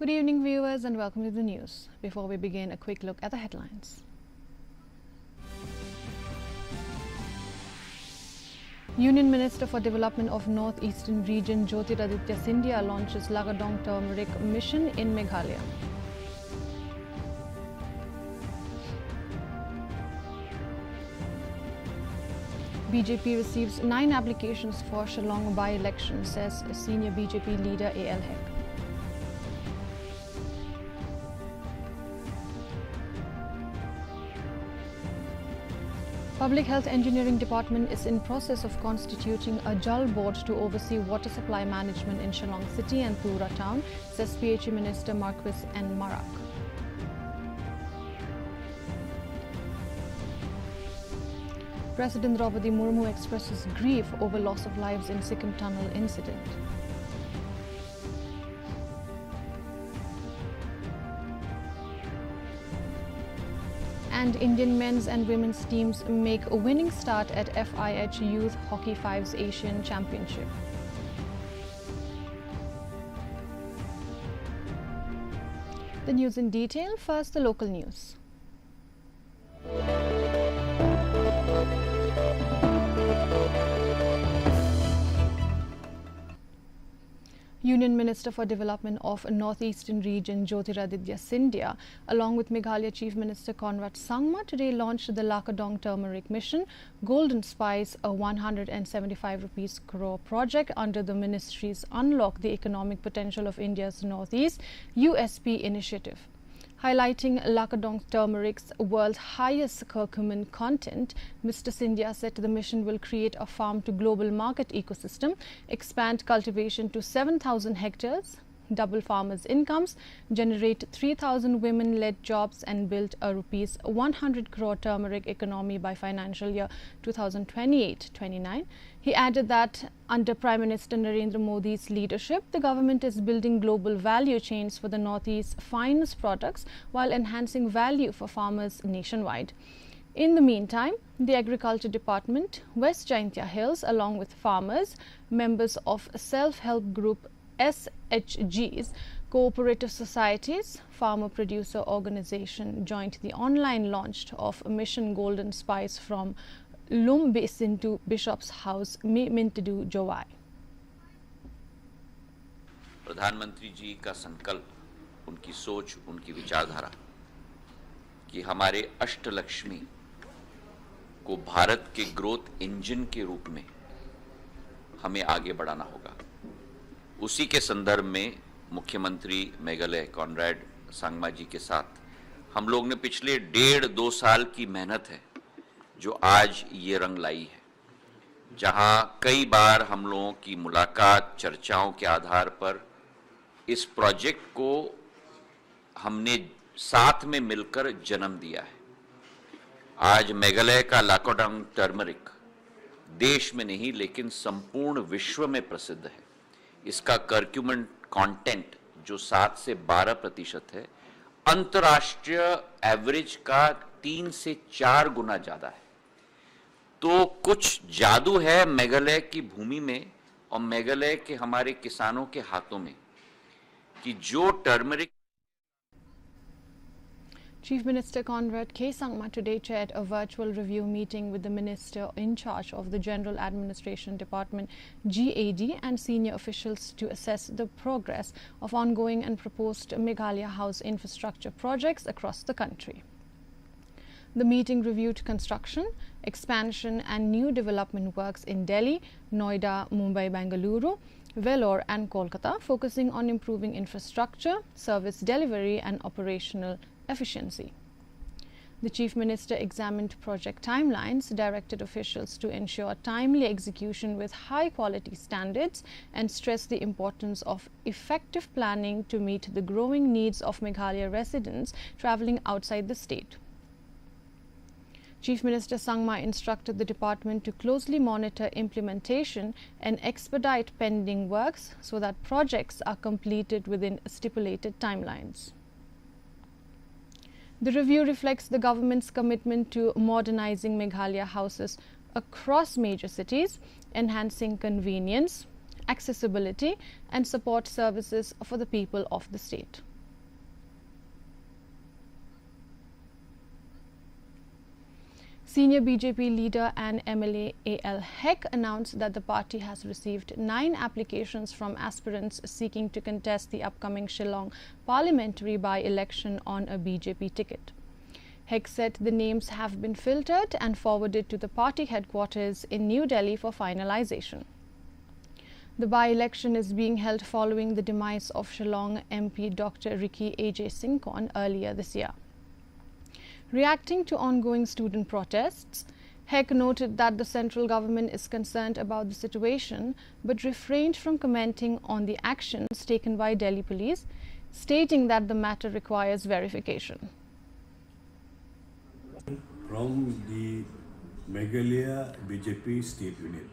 Good evening, viewers, and welcome to the news. Before we begin, a quick look at the headlines. Union Minister for Development of North-Eastern Region Jyotiraditya Scindia launches Lagadong Turmeric Mission in Meghalaya. BJP receives 9 applications for Shillong by-election, says senior BJP leader A.L. Hek. Public Health Engineering Department is in process of constituting a Jal board to oversee water supply management in Shillong City and Pura town, says PHE Minister Marquis N. Marak. President Draupadi Murmu expresses grief over loss of lives in Sikkim tunnel incident. And Indian men's and women's teams make a winning start at FIH Youth Hockey 5's Asian Championship. The news in detail. First, the local news. Union Minister for Development of North-Eastern Region Jyotiraditya Scindia, along with Meghalaya Chief Minister Conrad Sangma, today launched the Lagadong Turmeric Mission, Golden Spice, a 175 rupees crore project under the ministry's Unlock the Economic Potential of India's Northeast USP initiative. Highlighting Lagadong turmeric's world's highest curcumin content, Mr. Scindia said the mission will create a farm-to-global market ecosystem, expand cultivation to 7,000 hectares, double farmers' incomes, generate 3,000 women-led jobs and build a rupees 100 crore turmeric economy by financial year 2028-29. He added that under Prime Minister Narendra Modi's leadership, the government is building global value chains for the Northeast's finest products while enhancing value for farmers nationwide. In the meantime, the Agriculture Department, West Jaintia Hills, along with farmers, members of self-help group SHGs, cooperative societies, farmer-producer organization joined the online launch of Mission Golden Spice from Lum Basin to Bishop's House, Mintidu, Jowai. प्रधानमंत्री जी का संकल्प, उनकी सोच, उनकी विचारधारा कि हमारे अष्टलक्ष्मी को भारत के ग्रोथ इंजन के रूप में हमें आगे बढ़ाना होगा। उसी के संदर्भ में मुख्यमंत्री मेघालय कॉनराड सांगमा जी के साथ हम लोग ने पिछले 1.5-2 साल की मेहनत है जो आज ये रंग लाई है, जहां कई बार हम लोगों की मुलाकात, चर्चाओं के आधार पर इस प्रोजेक्ट को हमने साथ में मिलकर जन्म दिया है। आज मेघालय का लाकोडोंग टर्मरिक देश में नहीं लेकिन संपूर्ण विश्व में प्रसिद्ध है। इसका कर्क्यूमिन कंटेंट जो 7 से 12% है, अंतर्राष्ट्रीय एवरेज का 3 से 4 गुना ज्यादा है। तो कुछ जादू है मेघालय की भूमि में और मेघालय के हमारे किसानों के हाथों में कि जो turmeric. Chief Minister Conrad K. Sangma today chaired a virtual review meeting with the Minister in charge of the General Administration Department GAD and senior officials to assess the progress of ongoing and proposed Meghalaya House infrastructure projects across the country. The meeting reviewed construction, expansion and new development works in Delhi, Noida, Mumbai, Bengaluru, Vellore and Kolkata, focusing on improving infrastructure, service delivery and operational efficiency. The Chief Minister examined project timelines, directed officials to ensure timely execution with high-quality standards and stressed the importance of effective planning to meet the growing needs of Meghalaya residents travelling outside the state. Chief Minister Sangma instructed the department to closely monitor implementation and expedite pending works so that projects are completed within stipulated timelines. The review reflects the government's commitment to modernizing Meghalaya houses across major cities, enhancing convenience, accessibility and support services for the people of the state. Senior BJP leader and MLA A.L. Heck announced that the party has received 9 applications from aspirants seeking to contest the upcoming Shillong parliamentary by-election on a BJP ticket. Heck said the names have been filtered and forwarded to the party headquarters in New Delhi for finalization. The by-election is being held following the demise of Shillong MP Dr. Ricky A.J. Singkon earlier this year. Reacting to ongoing student protests, Heck noted that the central government is concerned about the situation but refrained from commenting on the actions taken by Delhi police, stating that the matter requires verification. From the Meghalaya BJP state unit,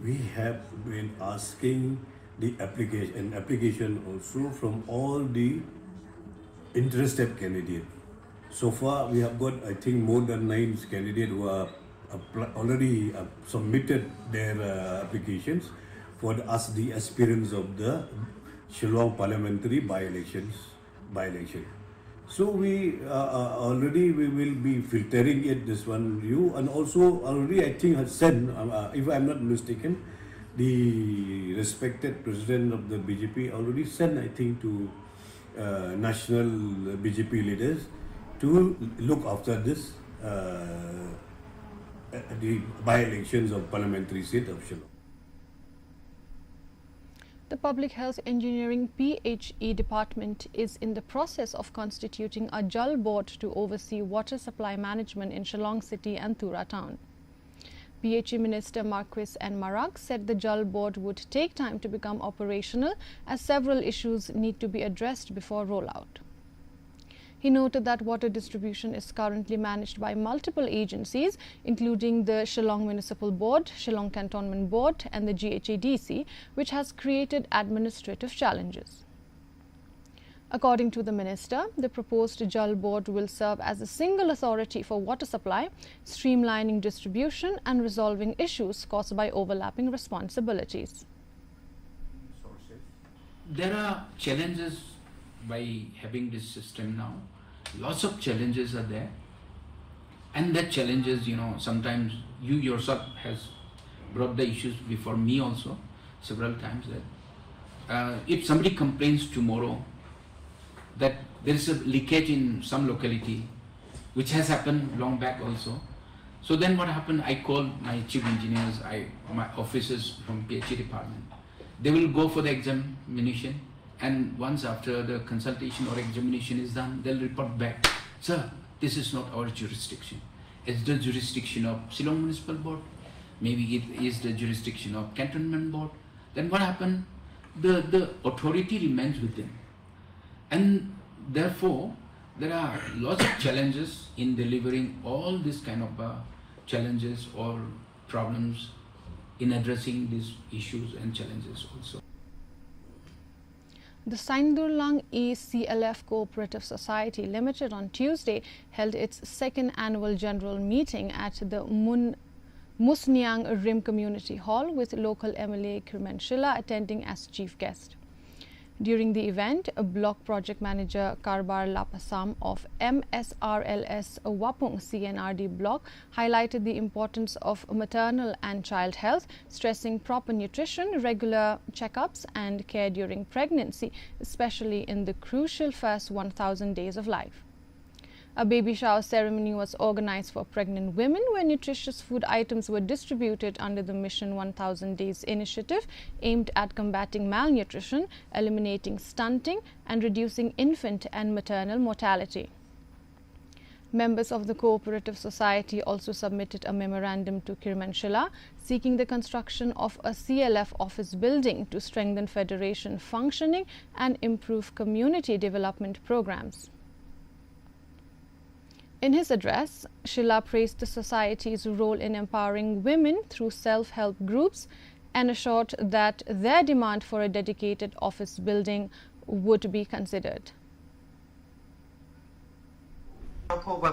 we have been asking the application also from all the interested candidates. So far, we have got, I think, more than 9 candidates who are already submitted their applications for us, the aspirants of the Shillong parliamentary by-election. So we will be filtering it, this one you, and also already I think has sent, if I'm not mistaken, the respected president of the BJP already sent, I think, to national BJP leaders to look after this the by-elections of parliamentary seat of Shillong. The Public Health Engineering PHE department is in the process of constituting a Jal board to oversee water supply management in Shillong City and Tura town. PHE Minister Marquis N. Marak said the Jal board would take time to become operational as several issues need to be addressed before rollout. He noted that water distribution is currently managed by multiple agencies, including the Shillong Municipal Board, Shillong Cantonment Board and the GHADC, which has created administrative challenges. According to the minister, the proposed Jal board will serve as a single authority for water supply, streamlining distribution and resolving issues caused by overlapping responsibilities. There are challenges by having this system now. Lots of challenges are there, and that challenges, sometimes you yourself has brought the issues before me also several times, that if somebody complains tomorrow that there is a leakage in some locality, which has happened long back also, so then what happened, I called my chief engineers, my officers from PHE department. They will go for the examination, and once after the consultation or examination is done, they'll report back, sir, this is not our jurisdiction. It's the jurisdiction of Shillong Municipal Board, maybe it is the jurisdiction of Cantonment Board. Then what happened? The authority remains with them. And therefore, there are lots of challenges in delivering all these kind of challenges or problems in addressing these issues and challenges also. The Saindurlang ECLF Cooperative Society Limited on Tuesday held its second annual general meeting at the Musniang Rim Community Hall with local MLA Kirmanshila attending as chief guest. During the event, a block project manager Karbar Lapasam of MSRLS Wapung CNRD block highlighted the importance of maternal and child health, stressing proper nutrition, regular checkups and care during pregnancy, especially in the crucial first 1,000 days of life. A baby shower ceremony was organized for pregnant women where nutritious food items were distributed under the Mission 1000 Days initiative aimed at combating malnutrition, eliminating stunting and reducing infant and maternal mortality. Members of the cooperative society also submitted a memorandum to Kirmanshila seeking the construction of a CLF office building to strengthen federation functioning and improve community development programs. In his address, Shila praised the society's role in empowering women through self-help groups and assured that their demand for a dedicated office building would be considered. Early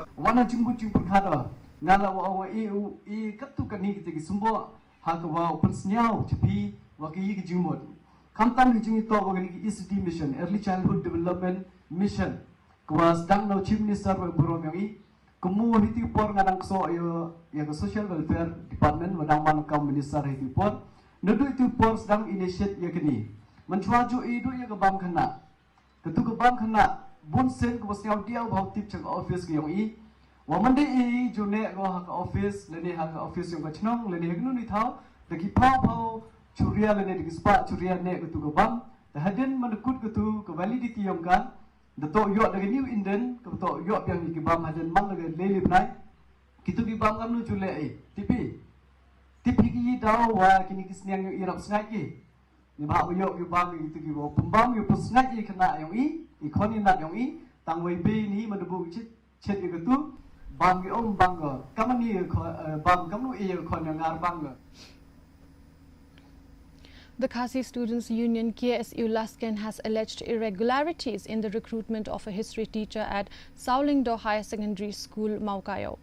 Childhood Development Mission was done now Chief Minister Buromyangi Kamu hiti por ngadang so ya ke Social Welfare Department wadang manukam minister hiti por. Nudu itu por sedang initiate ya kini. Mencuaju itu ya ke bam kena. Ketu ke bam kena bun sen ke bosnya dia bau tip cek office ke yang i. Wamande i june go hak office leni hak office yang kacnong leni hagnu ni thau. Daki pau curia leni daki spa curia ne ketu ke bam. Hadin menekut ketu ke validity yang kan. Dato yok dari New Indian, dato yok yang di bam hajan mang dari leli benai, kita di bam kamu cule tipi kini tahu wah kini kisniang yang irap sengaja, ni bahawa yok di bam itu di bawah pembam yok sengaja kena yang ikon inat yang tangway be ni mendebu cit itu bam yang bangga, kamu ni bam kamu kon yang ngar bangga. The Khasi Students' Union KSU Lasken has alleged irregularities in the recruitment of a history teacher at Saulingdo Higher Secondary School, Maukayo.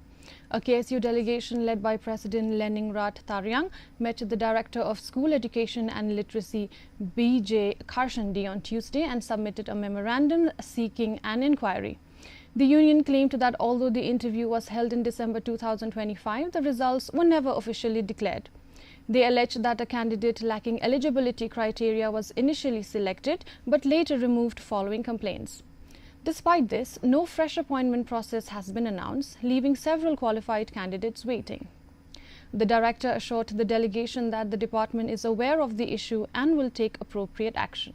A KSU delegation led by President Leningrad Taryang met the Director of School Education and Literacy, B.J. Karshandi, on Tuesday and submitted a memorandum seeking an inquiry. The union claimed that although the interview was held in December 2025, the results were never officially declared. They alleged that a candidate lacking eligibility criteria was initially selected but later removed following complaints. Despite this, no fresh appointment process has been announced, leaving several qualified candidates waiting. The director assured the delegation that the department is aware of the issue and will take appropriate action.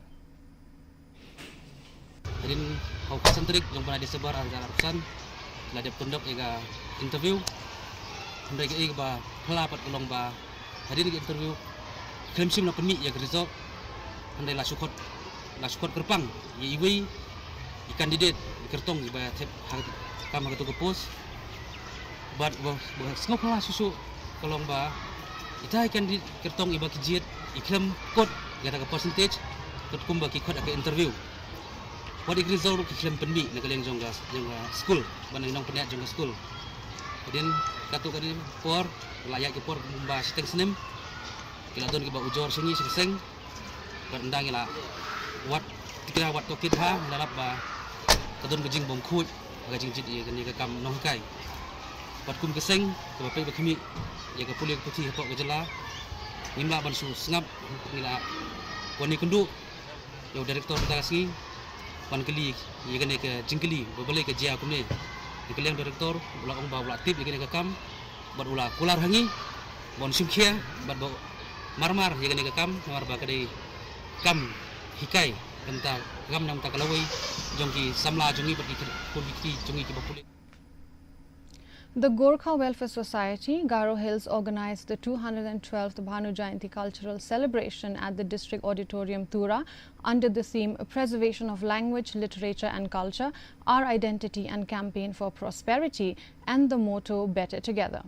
Hadin hau kasantrik yang pernah disebar antara ratusan telah dipundok ega interview mereka ega ba pelapat ulong ba hadin ega interview klaim sim na penmi ya result andai la sukot kerpang ye iwi i candidate kertong ba tep kam hatu ke pos but sengau pala susu kolong ba ita candidate kertong iba kijiet iklam kod gara ke percentage ket kumba ki kod ke interview what is result ki klaim penmi na kaleng jongga school ban nong peniat jongga school hadin katu kadi por layak ke por ba siteng senem kila don ke ba ujor sungi sing berendang ila wat tikira wat to kit ha larap ba kadon gejing bom khut ga jing jit ye ni ka kam nong kai pat kum keseng ke ba pe ba khimi ye ka pulik putih pok ke jela nimla ban su sngap ngila wani kundu yo direktor tagasi pan keli ye ka ne ke jingkeli ba bale ke jia kumne ke leng direktor ula ong ba ula tip ye ka kam bat ula kular hangi bon sumkhia bat ba marmar ye ka ne ka kam mar ba ka dei kam hikai tentang gam nam takalawai jongki samla jongi bagi poliki jongi ki bapule. The Gorkha Welfare Society, Garo Hills, organized the 212th Bhanu Jayanti cultural celebration at the district auditorium Tura under the theme Preservation of Language, Literature and Culture, Our Identity and Campaign for Prosperity, and the motto Better Together.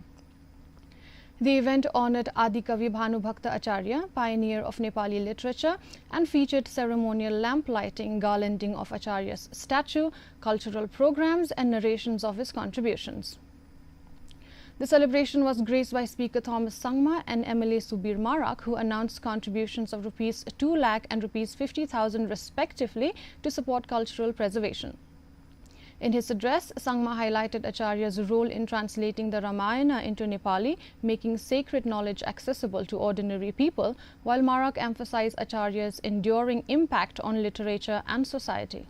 The event honoured Adi Kavi Bhanu Bhakta Acharya, pioneer of Nepali literature, and featured ceremonial lamp lighting, garlanding of Acharya's statue, cultural programs and narrations of his contributions. The celebration was graced by Speaker Thomas Sangma and MLA Subir Marak, who announced contributions of Rs 2 lakh and Rs 50,000 respectively to support cultural preservation. In his address, Sangma highlighted Acharya's role in translating the Ramayana into Nepali, making sacred knowledge accessible to ordinary people, while Marak emphasized Acharya's enduring impact on literature and society.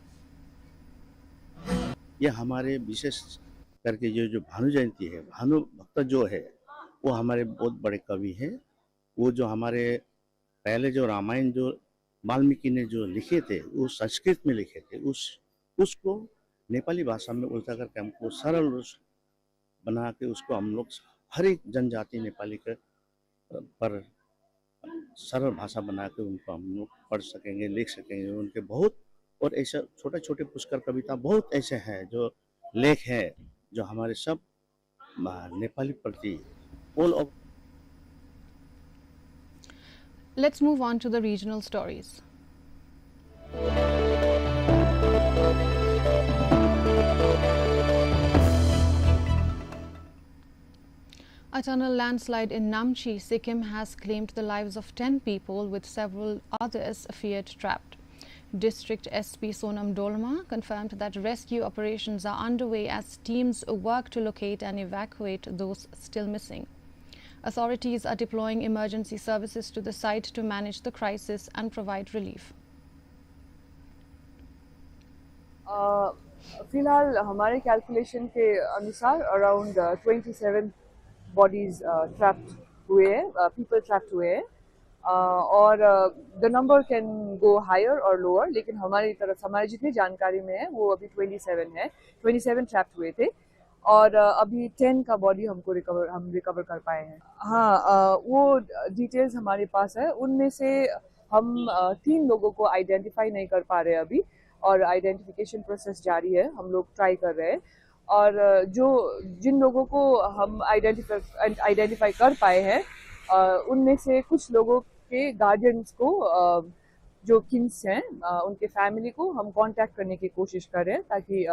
ये हमारे विशेष करके जो भानु जयंती है, भानु भक्त जो है वो हमारे बहुत बड़े कवि हैं। वो जो हमारे पहले जो रामायण जो वाल्मीकि ने जो लिखे थे वो संस्कृत में लिखे थे, उसको नेपाली भाषा में उल्टा करके हमको सरल बना के उसको हम लोग हर एक जनजाति नेपाली के पर सरल भाषा बना के उनको हम लोग पढ़ सकेंगे, लिख सकेंगे। उनके बहुत और ऐसे छोटे छोटे पुष्कर कविता बहुत ऐसे हैं जो लेख हैं जो हमारे सब नेपाली प्रति all of. Let's move on to the regional stories. A tunnel landslide in Namchi, Sikkim has claimed the lives of 10 people, with several others feared trapped. District SP Sonam Dolma confirmed that rescue operations are underway as teams work to locate and evacuate those still missing. Authorities are deploying emergency services to the site to manage the crisis and provide relief. फिलहाल हमारे calculation के अनुसार around 27 bodies trapped हुए हैं, people trapped हुए हैं, और the number can go higher और लोअर, लेकिन हमारी तरफ हमारी जितनी जानकारी में है वो अभी 27 है, 27 ट्रैप्ड हुए थे और अभी 10 का बॉडी हम रिकवर कर पाए हैं। हाँ, वो डिटेल्स हमारे पास है, उनमें से हम 3 लोगों को आइडेंटिफाई नहीं कर पा रहे अभी और आइडेंटिफिकेशन प्रोसेस जारी है, हम लोग ट्राई कर रहे हैं और जिन लोगों को हम आइडेंटिफाई कर पाए हैं उनमें से कुछ लोगों के गार्डियंस को जो किन्स हैं उनके फैमिली को हम कांटेक्ट करने की कोशिश कर रहे हैं ताकि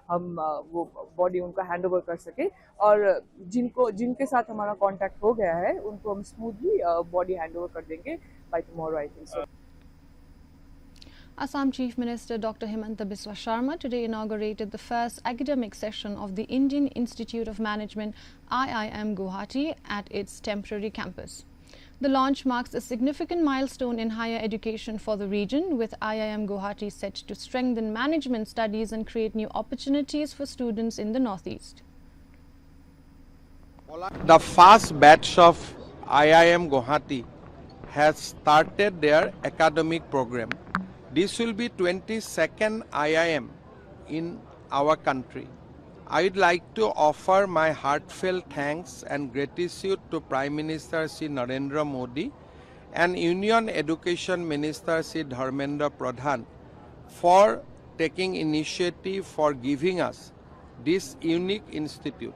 हम वो बॉडी उनका हैंड ओवर कर सके और जिनके साथ हमारा कांटेक्ट हो गया है उनको हम स्मूथली बॉडी हैंड ओवर कर देंगे by tomorrow, I think so. Assam Chief Minister Dr. Himanta Biswa Sharma today inaugurated the first academic session of the Indian Institute of Management IIM Guwahati at its temporary campus. The launch marks a significant milestone in higher education for the region, with IIM Guwahati set to strengthen management studies and create new opportunities for students in the northeast. The first batch of IIM Guwahati has started their academic program. This will be 22nd IIM in our country. I would like to offer my heartfelt thanks and gratitude to Prime Minister Shri Narendra Modi and Union Education Minister Shri Dharmendra Pradhan for taking initiative for giving us this unique institute.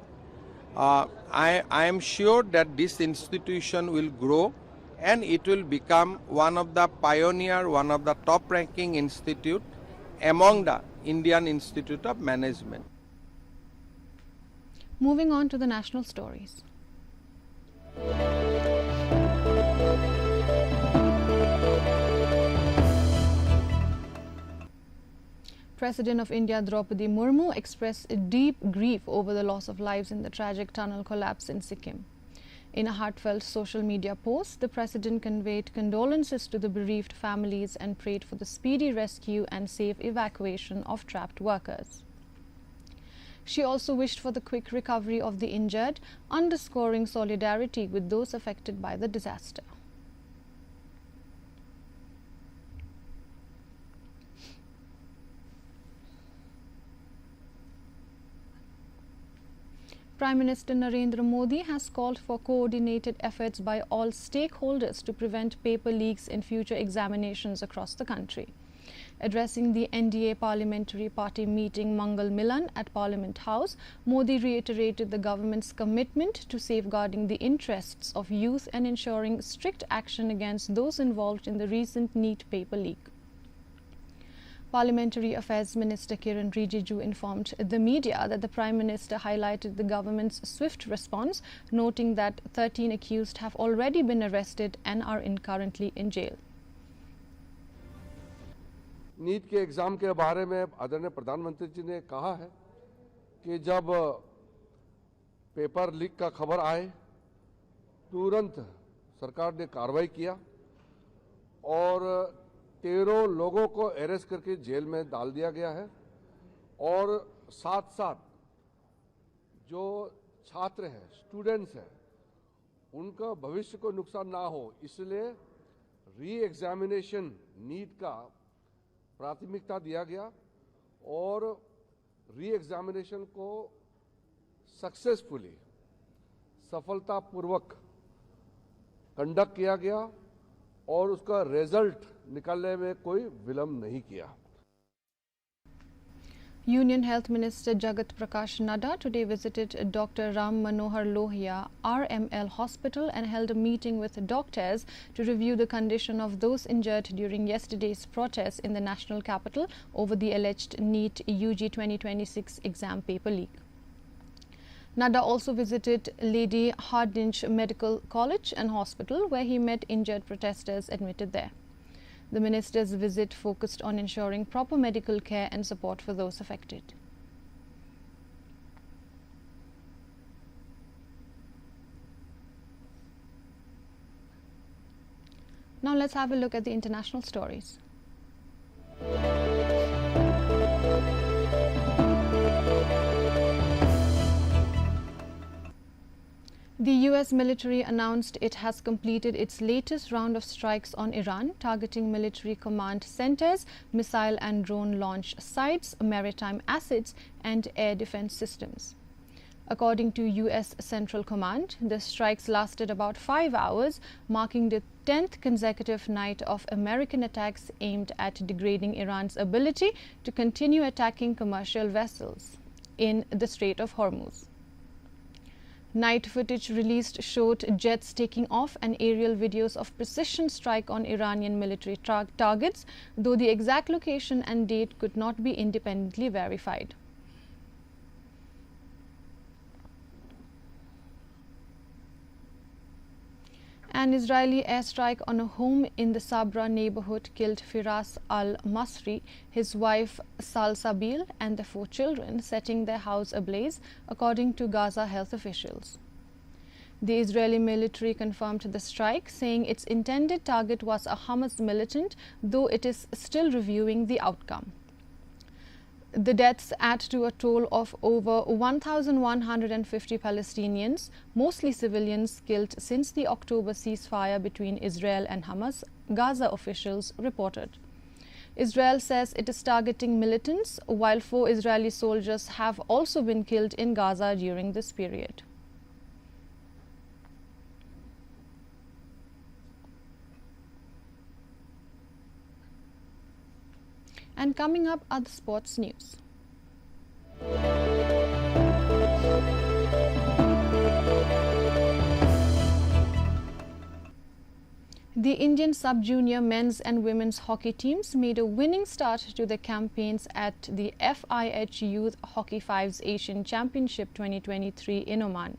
I am sure that this institution will grow and it will become one of the pioneer, one of the top ranking institute among the Indian Institute of Management. Moving on to the national stories. President of India Draupadi Murmu expressed deep grief over the loss of lives in the tragic tunnel collapse in Sikkim. In a heartfelt social media post, the President conveyed condolences to the bereaved families and prayed for the speedy rescue and safe evacuation of trapped workers. She also wished for the quick recovery of the injured, underscoring solidarity with those affected by the disaster. Prime Minister Narendra Modi has called for coordinated efforts by all stakeholders to prevent paper leaks in future examinations across the country. Addressing the NDA Parliamentary Party meeting Mangal Milan at Parliament House, Modi reiterated the government's commitment to safeguarding the interests of youth and ensuring strict action against those involved in the recent NEET paper leak. Parliamentary Affairs Minister Kiran Rijiju informed the media that the Prime Minister highlighted the government's swift response, noting that 13 accused have already been arrested and are currently in jail. NEET के exam के बारे में आदरणीय प्रधानमंत्री जी ने कहा है कि जब पेपर लीक का खबर आए तुरंत सरकार ने कार्रवाई किया और 13 लोगों को अरेस्ट करके जेल में डाल दिया गया है और साथ साथ जो छात्र हैं, स्टूडेंट्स हैं, उनका भविष्य को नुकसान ना हो इसलिए री एग्जामिनेशन नीट का प्राथमिकता दिया गया और री एग्जामिनेशन को सक्सेसफुली सफलतापूर्वक कंडक्ट किया गया और उसका रिजल्ट निकालने में कोई विलंब नहीं किया। Union Health Minister Jagat Prakash Nadda today visited Dr. Ram Manohar Lohia RML Hospital and held a meeting with doctors to review the condition of those injured during yesterday's protests in the national capital over the alleged NEET UG 2026 exam paper leak. Nadda also visited Lady Hardinge Medical College and Hospital, where he met injured protesters admitted there. The minister's visit focused on ensuring proper medical care and support for those affected. Now let's have a look at the international stories. The US military announced it has completed its latest round of strikes on Iran, targeting military command centers, missile and drone launch sites, maritime assets, and air defense systems. According to US Central Command, the strikes lasted about 5 hours, marking the 10th consecutive night of American attacks aimed at degrading Iran's ability to continue attacking commercial vessels in the Strait of Hormuz. Night footage released showed jets taking off and aerial videos of precision strike on Iranian military targets, though the exact location and date could not be independently verified. An Israeli airstrike on a home in the Sabra neighborhood killed Firas al-Masri, his wife Salsabil, and their 4 children, setting their house ablaze, according to Gaza health officials. The Israeli military confirmed the strike, saying its intended target was a Hamas militant, though it is still reviewing the outcome. The deaths add to a toll of over 1,150 Palestinians, mostly civilians, killed since the October ceasefire between Israel and Hamas, Gaza officials reported. Israel says it is targeting militants, while 4 Israeli soldiers have also been killed in Gaza during this period. And coming up are the sports news. The Indian sub-junior men's and women's hockey teams made a winning start to the campaigns at the FIH Youth Hockey Fives Asian Championship 2023 in Oman.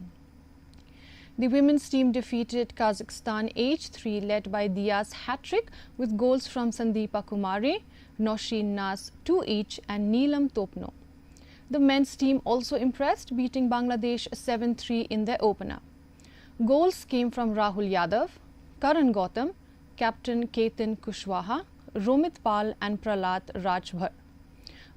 The women's team defeated Kazakhstan H3, led by Dia's hat-trick, with goals from Sandeepa Kumari, Noshin Nas 2 each, and Neelam Topno. The men's team also impressed, beating Bangladesh 7-3 in their opener. Goals came from Rahul Yadav, Karan Gautam, Captain Ketan Kushwaha, Romit Pal and Pralat Rajbhar.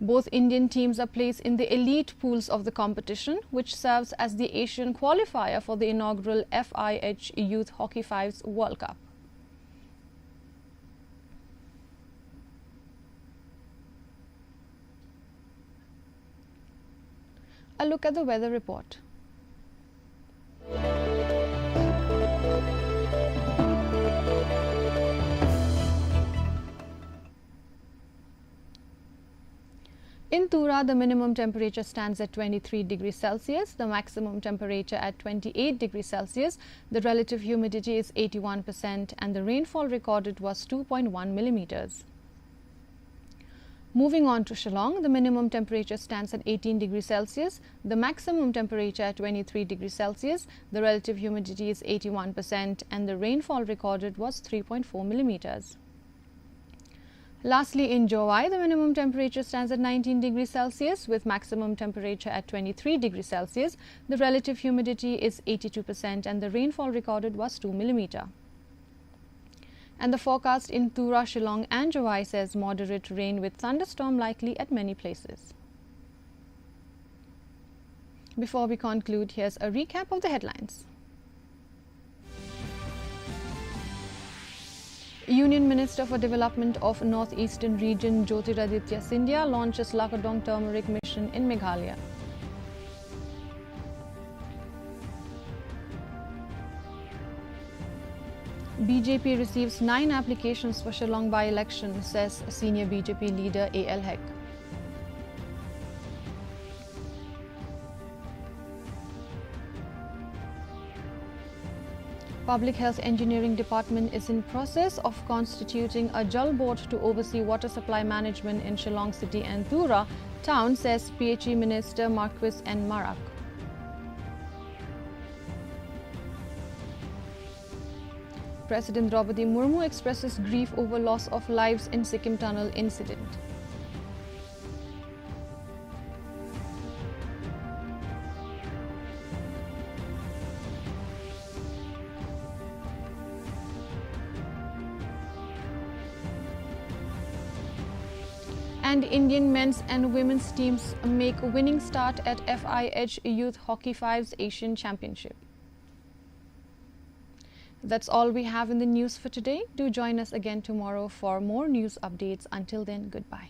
Both Indian teams are placed in the elite pools of the competition, which serves as the Asian qualifier for the inaugural FIH Youth Hockey Fives World Cup. A look at the weather report. In Tura, the minimum temperature stands at 23 degrees Celsius, the maximum temperature at 28 degrees Celsius, the relative humidity is 81% and the rainfall recorded was 2.1 millimeters. Moving on to Shillong, the minimum temperature stands at 18 degrees Celsius, the maximum temperature at 23 degrees Celsius, the relative humidity is 81% and the rainfall recorded was 3.4 millimeters. Lastly, in Jowai, the minimum temperature stands at 19 degrees Celsius with maximum temperature at 23 degrees Celsius. The relative humidity is 82% and the rainfall recorded was 2 millimeters. And the forecast in Tura, Shillong and Jowai says moderate rain with thunderstorm likely at many places. Before we conclude, here's a recap of the headlines. Union Minister for Development of Northeastern Region Jyotiraditya Scindia launches Lakadong Turmeric Mission in Meghalaya. BJP receives 9 applications for Shillong by-election, says senior BJP leader A.L. Hek. Public Health Engineering Department is in process of constituting a Jal Board to oversee water supply management in Shillong City and Tura town, says PHE Minister Marquis N. Marak. President Draupadi Murmu expresses grief over loss of lives in Sikkim tunnel incident. And Indian men's and women's teams make a winning start at FIH Youth Hockey 5's Asian Championship. That's all we have in the news for today. Do join us again tomorrow for more news updates. Until then, goodbye.